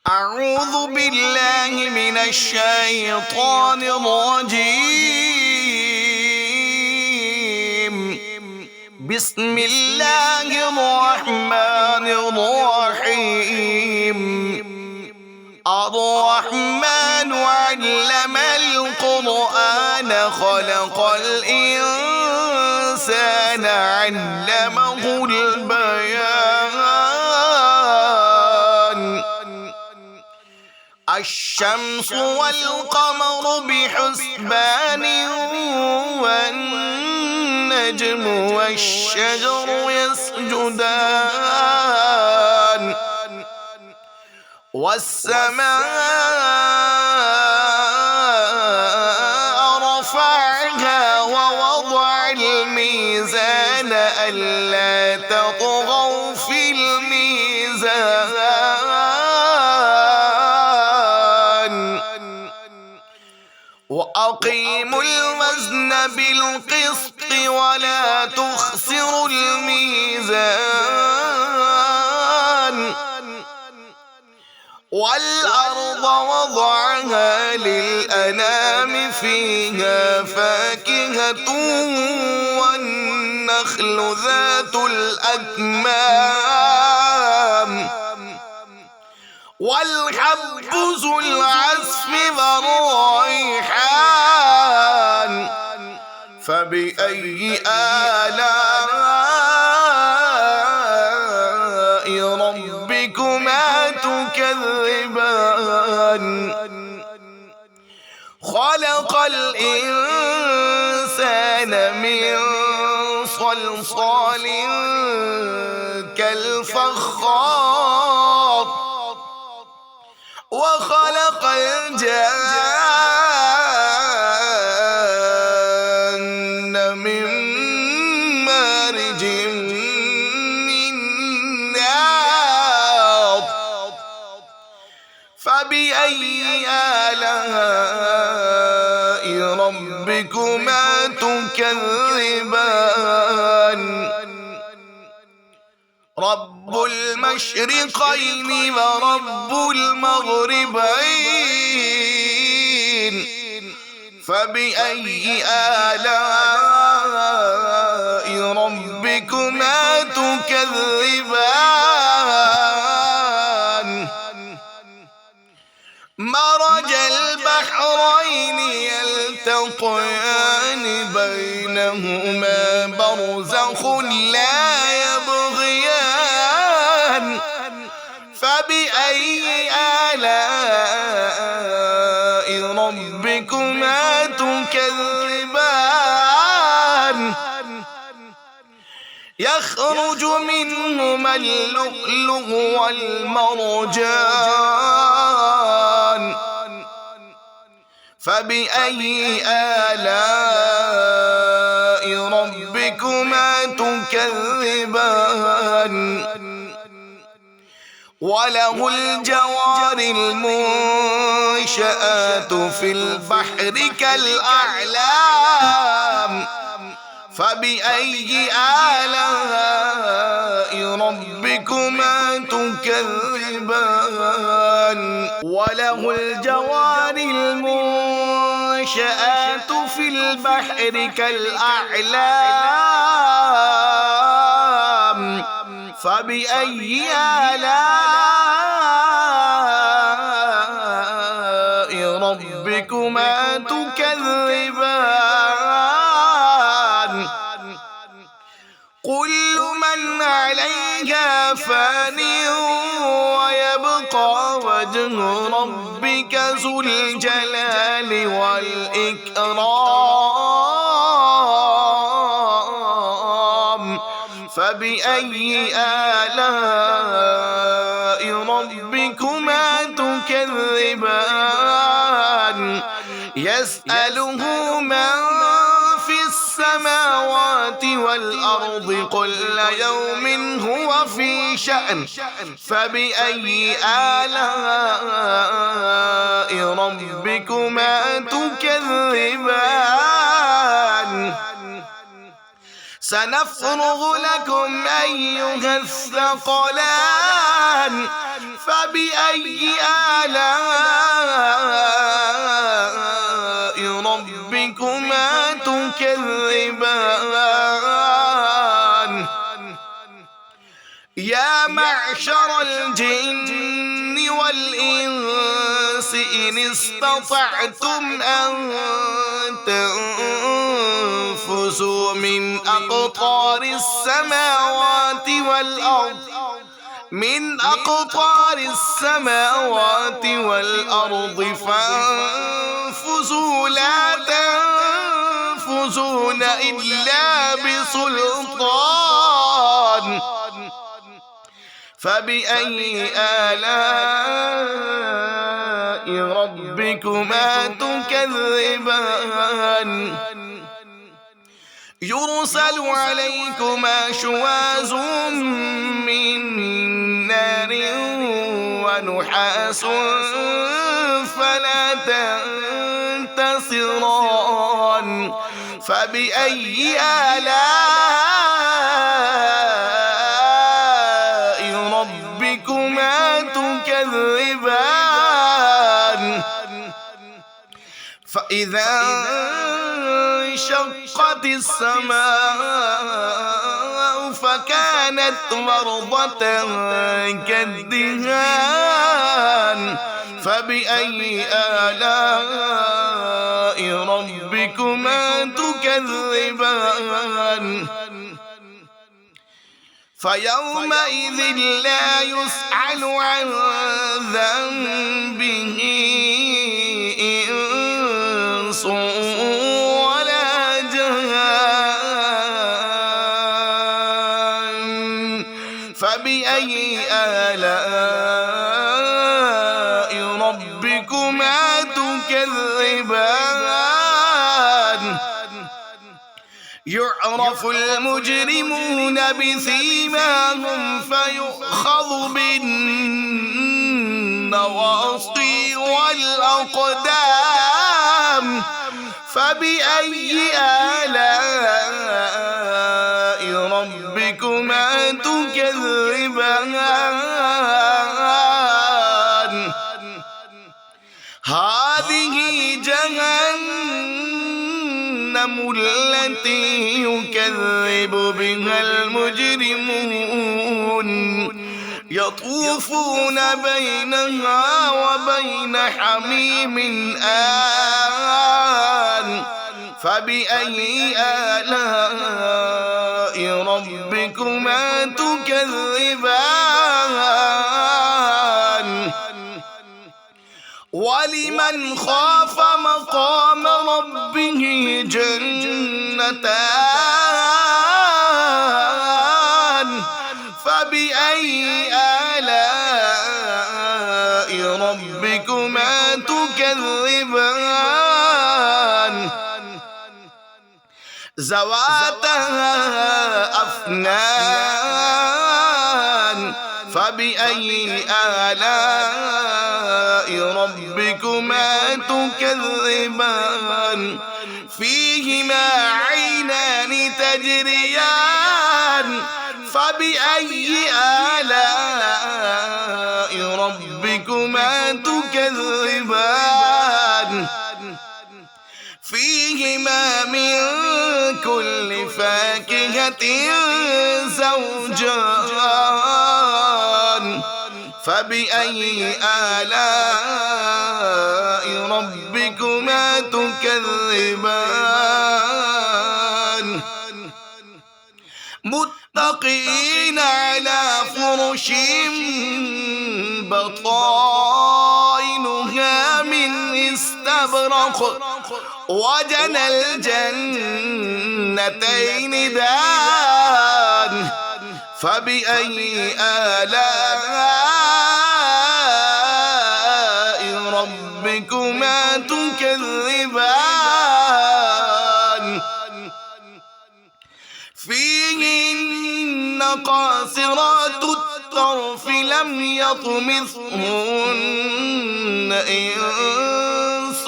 أعوذ بالله من الشيطان الرجيم. بسم الله الرحمن الرحيم. الرحمن علم القرآن خلق الإنسان علمه البيان. الشمس والقمر بحسبان والنجم والشجر يسجدان والسماء رفعها ووضع الميزان ألا تطغوا في الميزان وأقيموا الوزن بالقسط ولا تخسروا الميزان والأرض وضعها للأنام فيها فاكهة والنخل ذات الأكمام والحب ذو العصف والريحان فبأي آلاء ربكما تكذبان خلق الإنسان من صلصال كالفخار وخلق الجان من مارج من نار فبأي آلاء ربكما تكذبان رب المشرقين ورب المغربين فبأي آلاء ربكما تكذبان مرج البحرين يلتقيان بينهما برزخ لا يبغيان فبأي آلاء ربكما تكذبان يخرج منهما اللؤلؤ والمرجان فبأي آلاء ربكما تكذبان وله الجوار المنشآت في البحر كالأعلام فبأي آلاء ربكما تكذبان وله الجوار المنشآت في البحر كالأعلام فبأي آلاء ربكما تكذبان كل من عليها فان ويبقى وجه ربك ذو الجلال والإكرام فبأي آلاء ربكما تكذبان يسأله من في السماوات والأرض كل يوم هو في شأن فبأي آلاء ربكما تكذبان سنفرغ لكم أيها الثقلان فبأي آلاء ربكما تكذبان يا معشر الجن والإنس إن استطعتم أن تنفذوا من أقطار السماوات والأرض فانفذوا لا تنفذون إلا بسلطان فبأي آلاء ربكما تكذبان يرسل عليكما شواظ من نار ونحاس فلا تنتصران فبأي آلاء ربكما تكذبان فإذا انشقت السماء فكانت وردة كالدهان فبأي آلاء ربكما تكذبان فيومئذ لا يسأل عن ذنبه إنس ولا جان فبأي آلاء ربكما تكذبان يعرف المجرمون بسيماهم فيؤخذ بالنواصي والأقدام فبأي آلاء ربكما تكذبان هذه جهنم التي يكذب بها المجرمون يطوفون بينها وبين حميم آن فبأي آلاء ربكما تكذبان ولمن خاف مقام ربه جنتان فبأي آلاء ربكما تكذبان ذواتا أفنان فبأي آلاء ربكما تكذبان فيهما عينان تجريان فبأي آلاء ربكما تكذبان فيهما من كل فاكهة زوجان فبأي آلاء ربكما تكذبان متقين على فرش بطائنها من استبرق وجنى الجنتين دان فبأي آلاء ربكما تكذبان فيهن قاصرات الطرف لم يطمثهن إنس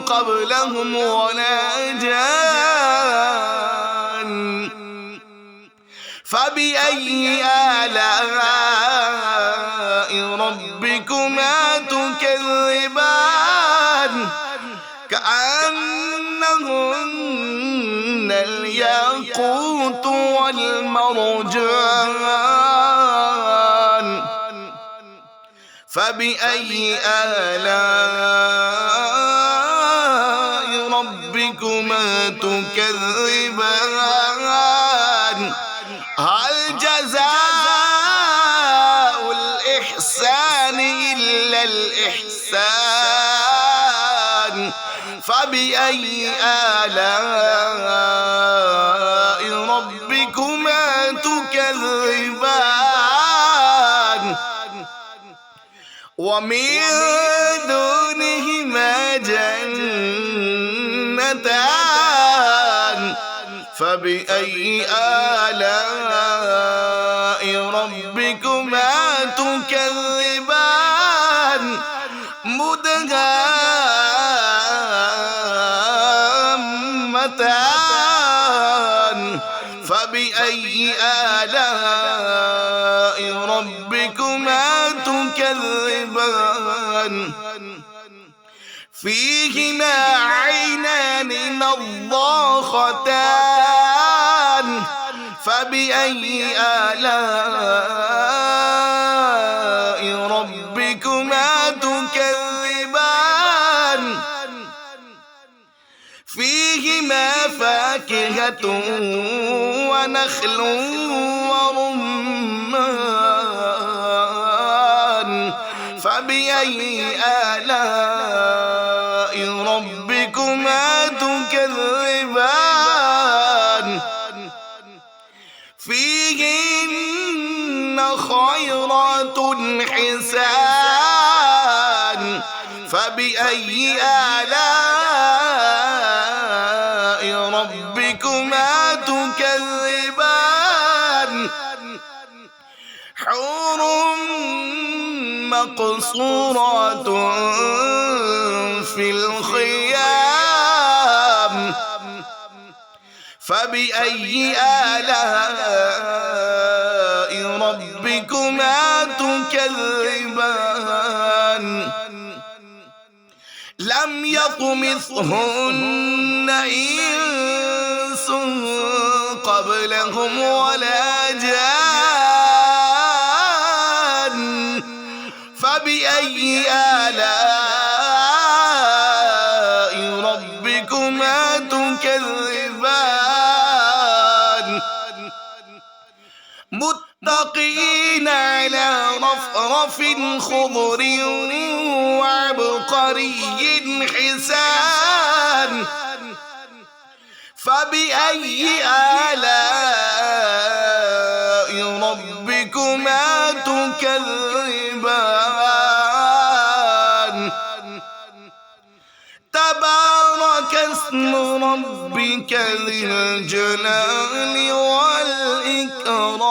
قبلهم ولا جان فبأي آلاء ربكما تكذبان كأنهن الياقوت والمرجان فبأي آلاء ربكما تكذبان هل جزاء الإحسان إلا الإحسان فبأي آلاء ربكما تكذبان ومن دونهما جنتان فبأي آلاء ربكما تكذبان مدهامتان فبأي آلاء ربكما تكذبان فيهما عينان نضاختان فبأي آلاء ربكما تكذبان فيهما فاكهة ونخل ورمان فبأي آلاء ربكما تكذبان فيهن خيرات حسان فبأي آلاء ربكما تكذبان حور مقصورات في الخيام فبأي آلاء ربكما تكذبان لم يطمثهن إنس قبلهم ولا جان فبأي آلاء ربكما تكذبان متقين على رفرف خضر وعبقري حسان فبأي آلاء ربكما تكذبان تبارك اسم ربك ذي الجلال والإكرام